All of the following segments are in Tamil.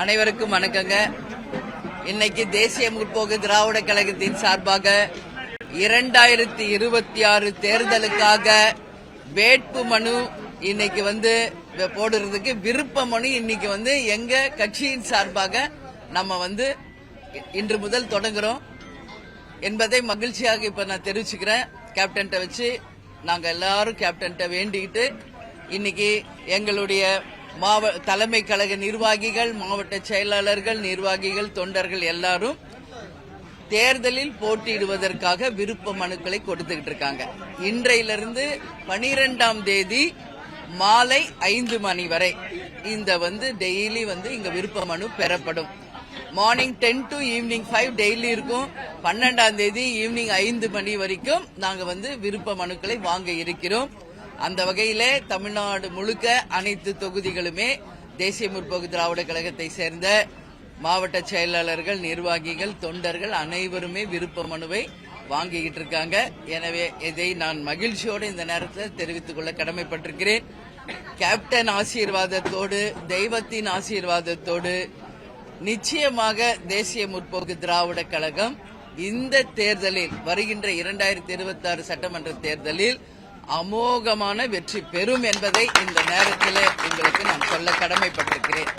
அனைவருக்கும் வணக்கங்க. இன்னைக்கு தேசிய முற்போக்கு திராவிட கழகத்தின் சார்பாக 2026 தேர்தலுக்காக வேட்பு மனு இன்னைக்கு போடுறதுக்கு விருப்ப மனு இன்னைக்கு எங்க கட்சியின் சார்பாக நம்ம இன்று முதல் தொடங்குறோம் என்பதை மகிழ்ச்சியாக இப்ப நான் தெரிவிச்சுக்கிறேன். கேப்டன்ட்ட வச்சு நாங்க எல்லாரும் கேப்டன்ட்ட வேண்டிக்கிட்டு இன்னைக்கு எங்களுடைய தலைமை கழக நிர்வாகிகள், மாவட்ட செயலாளர்கள், நிர்வாகிகள், தொண்டர்கள் எல்லாரும் தேர்தலில் போட்டியிடுவதற்காக விருப்ப மனுக்களை கொடுத்துக்கிட்டு இருக்காங்க. இன்றையிலிருந்து 12ஆம் தேதி மாலை 5 மணி வரை இந்த டெய்லி இங்க விருப்ப மனு பெறப்படும். மார்னிங் 10 to ஈவினிங் 5 டெய்லி இருக்கும். 12ஆம் தேதி ஈவினிங் 5 மணி வரைக்கும் நாங்க விருப்ப மனுக்களை வாங்க இருக்கிறோம். அந்த வகையிலே தமிழ்நாடு முழுக்க அனைத்து தொகுதிகளுமே தேசிய முற்போக்கு திராவிட கழகத்தை சேர்ந்த மாவட்ட செயலாளர்கள், நிர்வாகிகள், தொண்டர்கள் அனைவருமே விருப்ப மனுவை வாங்கிக்கிட்டு இருக்காங்க. எனவே இதை நான் மகிழ்ச்சியோடு இந்த நேரத்தில் தெரிவித்துக் கொள்ள கடமைப்பட்டிருக்கிறேன். கேப்டன் ஆசீர்வாதத்தோடு, தெய்வத்தின் ஆசீர்வாதத்தோடு நிச்சயமாக தேசிய முற்போக்கு திராவிட கழகம் இந்த தேர்தலில், வருகின்ற 2026 சட்டமன்ற தேர்தலில் அமோகமான வெற்றி பெறும் என்பதை இந்த நேரத்தில் உங்களுக்கு நான் சொல்ல கடமைப்பட்டிருக்கிறேன்.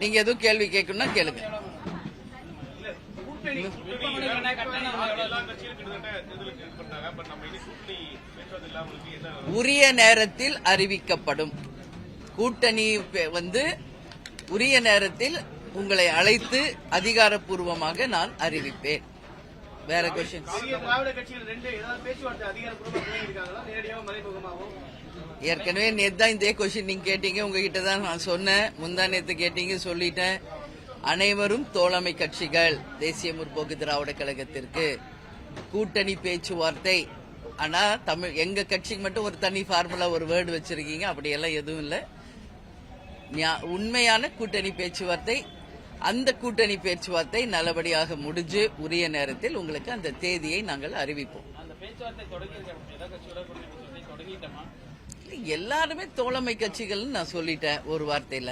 நீங்க எதுவும் கேள்வி கேட்கணும்னா கேளுங்க. உரிய நேரத்தில் அறிவிக்கப்படும். கூட்டணி உரிய நேரத்தில் உங்களை அழைத்து அதிகாரப்பூர்வமாக நான் அறிவிப்பேன். வேற கொஸ்டின்? ஏற்கனவே நேத்து தான் இதே கொஸ்டின் நீங்க கேட்டீங்க. உங்ககிட்ட தான் நான் சொன்னேன். முந்தா நேத்து கேட்டீங்க, சொல்லிட்டேன். அனைவரும் தோழமை கட்சிகள் தேசிய முற்போக்கு திராவிட கழகத்திற்கு கூட்டணி பேச்சுவார்த்தை. ஆனா எங்க கட்சிக்கு மட்டும் ஒரு தனி ஃபார்முலா, ஒரு வேர்டு வச்சிருக்கீங்க. அப்படியெல்லாம் எதுவும் இல்லை. உண்மையான கூட்டணி பேச்சுவார்த்தை. அந்த கூட்டணி பேச்சுவார்த்தை நல்லபடியாக முடிஞ்சு உரிய நேரத்தில் உங்களுக்கு அந்த தேதியை நாங்கள் அறிவிப்போம். எல்லாருமே தோழமை கட்சிகள் நான் சொல்லிட்டேன் ஒரு வார்த்தையில.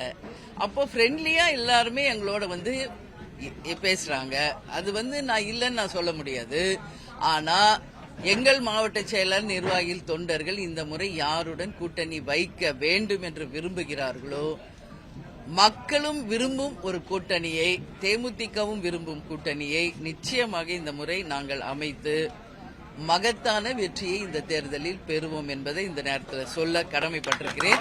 அப்போ ஃப்ரெண்ட்லியா எல்லாருமே எங்களோட பேசுறாங்க. அது நான் இல்லைன்னு நான் சொல்ல முடியாது. ஆனா எங்கள் மாவட்ட செயலர், நிர்வாகிகள், தொண்டர்கள் இந்த முறை யாருடன் கூட்டணி வைக்க வேண்டும் என்று விரும்புகிறார்களோ, மக்களும் விரும்பும் ஒரு கூட்டணியை, தேமுதிகவும் விரும்பும் கூட்டணியை நிச்சயமாக இந்த முறை நாங்கள் அமைத்து மகத்தான வெற்றியை இந்த தேர்தலில் பெறுவோம் என்பதை இந்த நேரத்தில் சொல்ல கடமைப்பட்டிருக்கிறேன்.